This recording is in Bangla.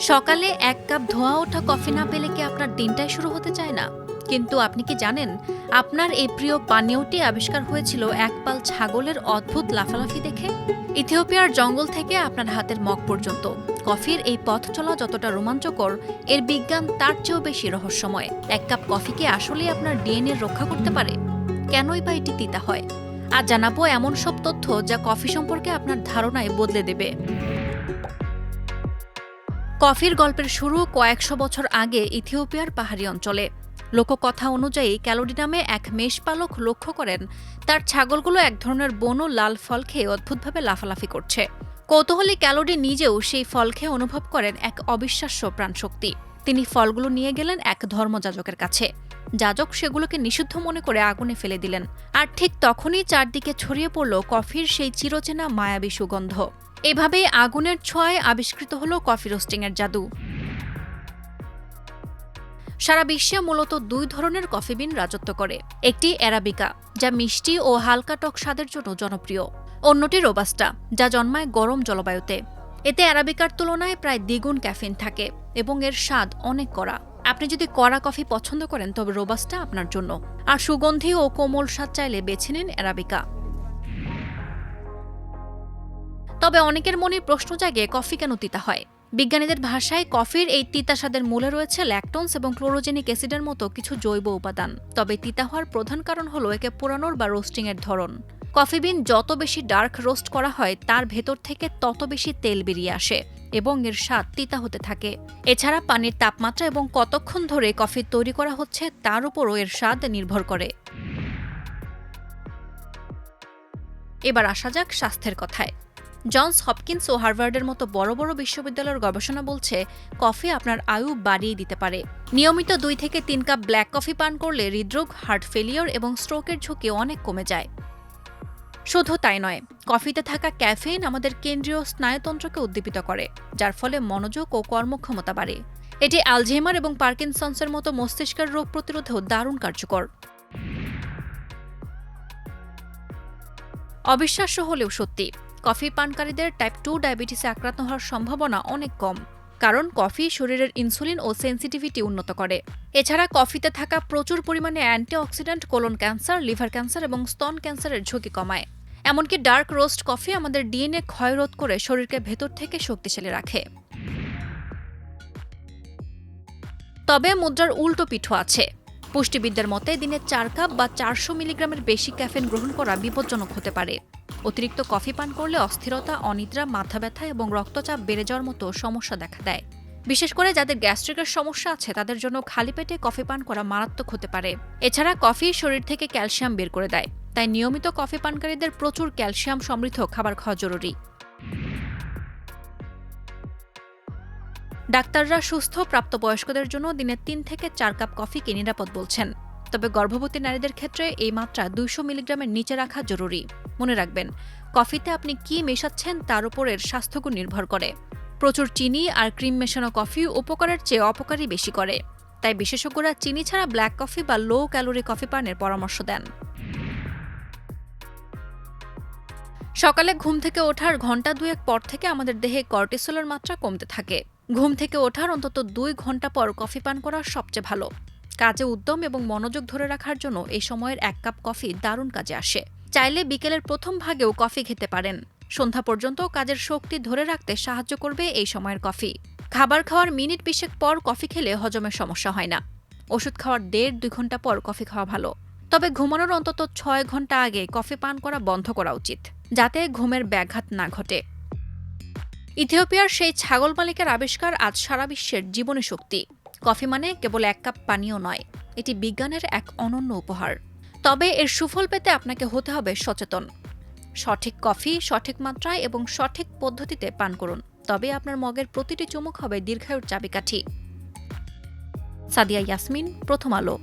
সকালে ১ কাপ ধোঁয়া ওঠা কফি না পেলে কি আপনার দিনটাই শুরু হতে চায় না? কিন্তু আপনি কি জানেন, আপনার এই প্রিয় পানীয়টি আবিষ্কার হয়েছিল এক পাল ছাগলের অদ্ভুত লাফালাফি দেখে? ইথিওপিয়ার জঙ্গল থেকে আপনার হাতের মগ পর্যন্ত কফির এই পথ চলা যতটা রোমাঞ্চকর, এর বিজ্ঞান তার চেয়েও বেশি রহস্যময়। ১ কাপ কফি কি আসলেই আপনার ডিএনএ রক্ষা করতে পারে? কেনই বা এটি তিতা হয়? আজ জানাবো এমন সব তথ্য যা কফি সম্পর্কে আপনার ধারণায় বদলে দেবে। কফির গল্পের শুরু কয়েকশো বছর আগে ইথিওপিয়ার পাহাড়ি অঞ্চলে। লোককথা অনুযায়ী ক্যালোডি নামে এক মেষপালক লক্ষ্য করেন তার ছাগলগুলো এক ধরনের বনো লাল ফল খেয়ে অদ্ভুতভাবে লাফালাফি করছে। কৌতূহলী ক্যালোডি নিজেও সেই ফল খেয়ে অনুভব করেন এক অবিশ্বাস্য প্রাণশক্তি। তিনি ফলগুলো নিয়ে গেলেন এক ধর্মযাজকের কাছে। যাজক সেগুলোকে নিষিদ্ধ মনে করে আগুনে ফেলে দিলেন। আর ঠিক তখনই চারদিকে ছড়িয়ে পড়ল কফির সেই চিরচেনা মায়াবী সুগন্ধ। এভাবেই আগুনের ছোঁয়ায় আবিষ্কৃত হল কফি রোস্টিংয়ের জাদু। সারা বিশ্বে মূলত দুই ধরনের কফি বিন রাজত্ব করে। একটি অ্যারাবিকা, যা মিষ্টি ও হালকা টক স্বাদের জন্য জনপ্রিয়। অন্যটি রোবাস্টা, যা জন্মায় গরম জলবায়ুতে। এতে অ্যারাবিকার তুলনায় প্রায় দ্বিগুণ ক্যাফিন থাকে এবং এর স্বাদ অনেক কড়া। আপনি যদি কড়া কফি পছন্দ করেন তবে রোবাস্টা আপনার জন্য, আর সুগন্ধি ও কোমল স্বাদ চাইলে বেছে নিন অ্যারাবিকা। তবে অনেকের মনে প্রশ্ন জাগে, কফি কেন তিতা হয়? বিজ্ঞানীদের ভাষায় কফির এই তিতা স্বাদের মূলে রয়েছে ল্যাকটোনস এবং ক্লোরোজেনিক অ্যাসিডের মতো কিছু জৈব উপাদান। তবে তিতা হওয়ার প্রধান কারণ হলো একে পোড়ানোর বা রোস্টিংয়ের ধরন। কফি বিন যত বেশি ডার্ক রোস্ট করা হয় তার ভেতর থেকে তত বেশি তেল বেরিয়ে আসে এবং এর স্বাদ তিতা হতে থাকে। এছাড়া পানির তাপমাত্রা এবং কতক্ষণ ধরে কফি তৈরি করা হচ্ছে তার উপরও এর স্বাদ নির্ভর করে। এবার আসা যাক স্বাস্থ্যের কথায়। জনস হপকিন্স ও হার্ভার্ডের মতো বড় বড় বিশ্ববিদ্যালয়ের গবেষণা বলছে কফি আপনার আয়ু বাড়িয়ে দিতে পারে। নিয়মিত ২ থেকে ৩ কাপ ব্ল্যাক কফি পান করলে হৃদরোগ, হার্ট ফেলিওর এবং স্ট্রোকের ঝুঁকি অনেক কমে যায়। শুধু তাই নয়, কফিতে থাকা ক্যাফেইন আমাদের কেন্দ্রীয় স্নায়ুতন্ত্রকে উদ্দীপিত করে, যার ফলে মনোযোগ ও কর্মক্ষমতা বাড়ে। এটি আলঝেইমার এবং পার্কিনসন্সের মতো মস্তিষ্কের রোগ প্রতিরোধেও দারুণ কার্যকর। অবিশ্বাস্য হলেও সত্যি, কফি পানকারীদের টাইপ 2 ডায়াবেটিসে আক্রান্ত হওয়ার সম্ভাবনা অনেক কম, কারণ কফি শরীরের ইনসুলিন ও সেন্সিটিভিটি উন্নত করে। এছাড়া কফিতে থাকা প্রচুর পরিমাণে antioxidant colon cancer, liver cancer এবং স্তন ক্যান্সারের ঝুঁকি কমায়। এমনকি ডার্ক রোস্ট কফি আমাদের ডিএনএ ক্ষয়রোধ করে শরীরকে ভেতর থেকে শক্তিশালী রাখে। তবে মুদ্রার উল্টো পিঠও আছে। পুষ্টিবিদদের মতে দিনে ৪ কাপ বা ৪০০ মিলিগ্রামের বেশি ক্যাফেন গ্রহণ করা বিপজ্জনক হতে পারে। অতিরিক্ত কফি পান করলে অস্থিরতা, অনিদ্রা, মাথা ব্যথা এবং রক্তচাপ বেড়ে যাওয়ার মতো সমস্যা দেখা দেয়। বিশেষ করে যাদের গ্যাস্ট্রিকের সমস্যা আছে তাদের জন্য খালি পেটে কফি পান করা মারাত্মক হতে পারে। এছাড়া কফি শরীর থেকে ক্যালসিয়াম বের করে দেয়, তাই নিয়মিত কফি পানকারীদের প্রচুর ক্যালসিয়াম সমৃদ্ধ খাবার খাওয়া জরুরি। ডাক্তাররা সুস্থ প্রাপ্তবয়স্কদের জন্য দিনে ৩ থেকে ৪ কাপ কফিকে নিরাপদ বলছেন। তবে গর্ভবতী নারীদের ক্ষেত্রে এই মাত্রা ২০০ মিলিগ্রামের নিচে রাখা জরুরি। মনে রাখবেন, কফিতে আপনি কি মেশাচ্ছেন তার উপর এর স্বাস্থ্যগুণ নির্ভর করে। প্রচুর চিনি আর ক্রিম মেশানো কফি উপকারের চেয়ে অপকারী বেশি করে, তাই বিশেষজ্ঞরা চিনি ছাড়া ব্ল্যাক কফি বা লো ক্যালোরি কফি পানের পরামর্শ দেন। সকালে ঘুম থেকে ওঠার ঘণ্টা ২-১ পর থেকে আমাদের দেহে কর্টিসলের মাত্রা কমতে থাকে। ঘুম থেকে ওঠার অন্তত ২ ঘণ্টা পর কফি পান করা সবচেয়ে ভালো। কাজে উদ্যম এবং মনোযোগ ধরে রাখার জন্য এই সময়ের ১ কাপ কফি দারুণ কাজে আসে। চাইলে বিকেলের প্রথম ভাগেও কফি খেতে পারেন। সন্ধ্যা পর্যন্ত কাজের শক্তি ধরে রাখতে সাহায্য করবে এই সময়ের কফি। খাবার খাওয়ার মিনিট ২০ পর কফি খেলে হজমের সমস্যা হয় না। ওষুধ খাওয়ার ১.৫-২ ঘণ্টা পর কফি খাওয়া ভালো। তবে ঘুমানোর অন্তত ৬ ঘণ্টা আগে কফি পান করা বন্ধ করা উচিত, যাতে ঘুমের ব্যাঘাত না ঘটে। ইথিওপিয়ার সেই ছাগল মালিকের আবিষ্কার আজ সারা বিশ্বের জীবনী শক্তি। কফি মানে কেবল ১ কাপ পানীয় নয়, এটি বিজ্ঞানের এক অনন্য উপহার। তবে এর সুফল পেতে আপনাকে হতে হবে সচেতন। সঠিক কফি সঠিক মাত্রায় এবং সঠিক পদ্ধতিতে পান করুন, তবে আপনার মগের প্রতিটি চুমুক হবে দীর্ঘায়ুর চাবিকাঠি। সাদিয়া ইয়াসমিন, প্রথম আলো।